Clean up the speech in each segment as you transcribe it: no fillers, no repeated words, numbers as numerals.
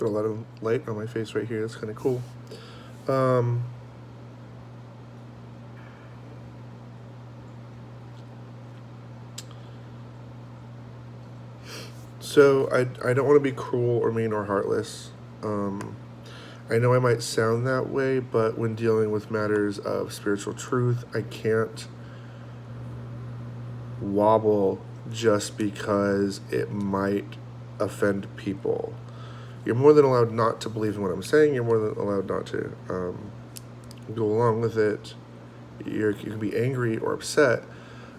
got a lot of light on my face right here. That's kind of cool. So I don't want to be cruel or mean or heartless. I know I might sound that way, but when dealing with matters of spiritual truth, I can't wobble just because it might offend people. You're more than allowed not to believe in what I'm saying. You're more than allowed not to go along with it. You can be angry or upset,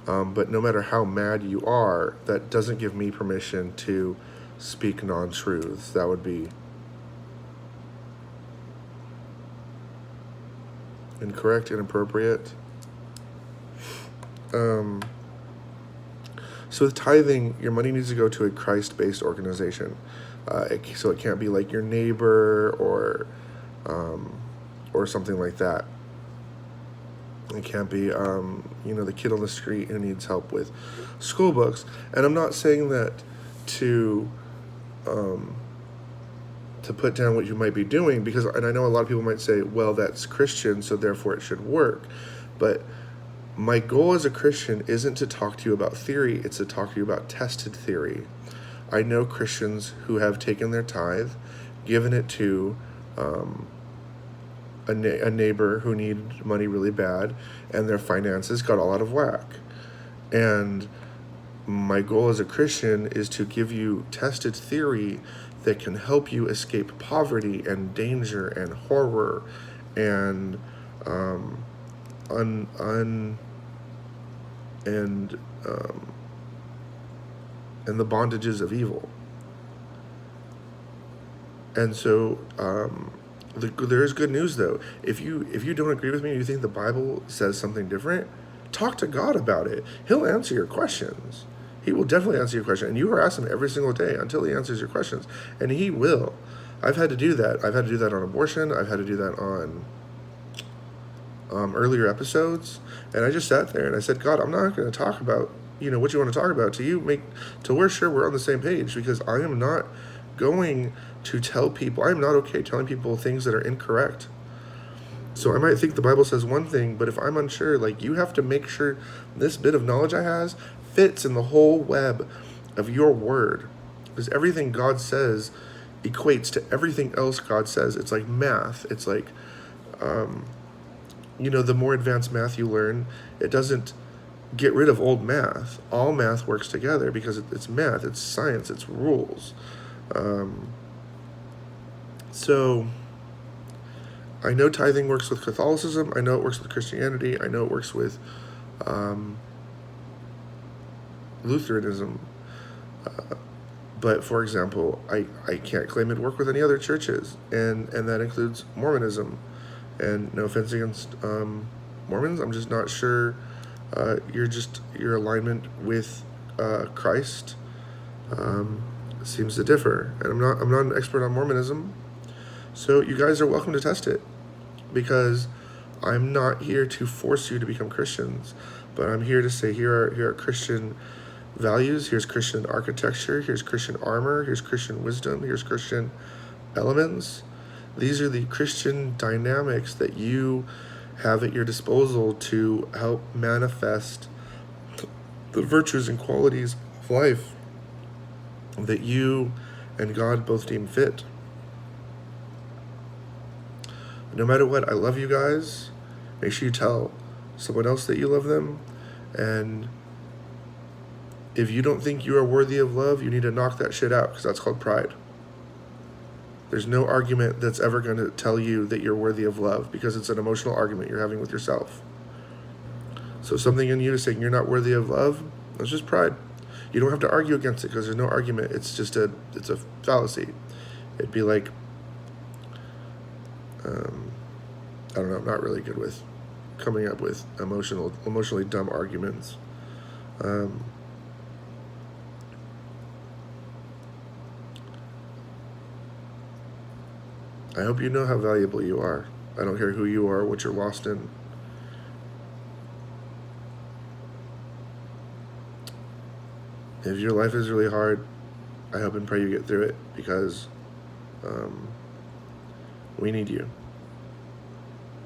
but no matter how mad you are, that doesn't give me permission to speak non-truths. That would be incorrect, inappropriate. So with tithing, your money needs to go to a Christ-based organization. So it can't be like your neighbor or something like that. It can't be, the kid on the street who needs help with school books. And I'm not saying that to put down what you might be doing, and I know a lot of people might say, well, that's Christian, so therefore it should work. But my goal as a Christian isn't to talk to you about theory, it's to talk to you about tested theory. I know Christians who have taken their tithe, given it to a neighbor who needed money really bad, and their finances got all out of whack. And my goal as a Christian is to give you tested theory that can help you escape poverty and danger and horror and and the bondages of evil. And so there is good news, though. If you don't agree with me, you think the Bible says something different, talk to God about it. He'll answer your questions. He will definitely answer your question. And you harass him every single day until he answers your questions. And he will. I've had to do that. I've had to do that on abortion. I've had to do that on earlier episodes. And I just sat there and I said, God, I'm not going to talk about, what you want to talk about till we're sure we're on the same page, because I am not going to tell people, I'm not okay telling people things that are incorrect. So I might think the Bible says one thing, but if I'm unsure, you have to make sure this bit of knowledge I has fits in the whole web of your word. Because everything God says equates to everything else God says. It's like math. It's like, the more advanced math you learn, it doesn't get rid of old math. All math works together because it's math, it's science, it's rules. So I know tithing works with Catholicism. I know it works with Christianity. I know it works with Lutheranism. But for example, I can't claim it work with any other churches, and that includes Mormonism. And no offense against Mormons, I'm just not sure your alignment with Christ seems to differ. And I'm not an expert on Mormonism, so you guys are welcome to test it, because I'm not here to force you to become Christians, but I'm here to say here are Christian values, here's Christian architecture, here's Christian armor, here's Christian wisdom, here's Christian elements. These are the Christian dynamics that you have at your disposal to help manifest the virtues and qualities of life that you and God both deem fit. No matter what, I love you guys. Make sure you tell someone else that you love them. And if you don't think you are worthy of love, you need to knock that shit out, because that's called pride. There's no argument that's ever going to tell you that you're worthy of love, because it's an emotional argument you're having with yourself. So something in you is saying you're not worthy of love, that's just pride. You don't have to argue against it, because there's no argument. It's a fallacy. It'd be like, I don't know, I'm not really good with coming up with emotionally dumb arguments. I hope you know how valuable you are. I don't care who you are, what you're lost in. If your life is really hard, I hope and pray you get through it, because We need you.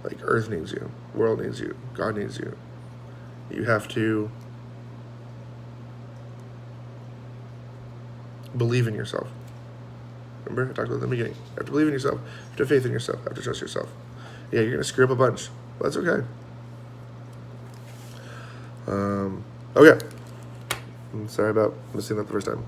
Like, Earth needs you. World needs you. God needs you. You have to believe in yourself. Remember, I talked about it in the beginning. You have to believe in yourself. You have to have faith in yourself. You have to trust yourself. Yeah, you're going to screw up a bunch. Well, that's okay. Okay. I'm sorry about missing that the first time.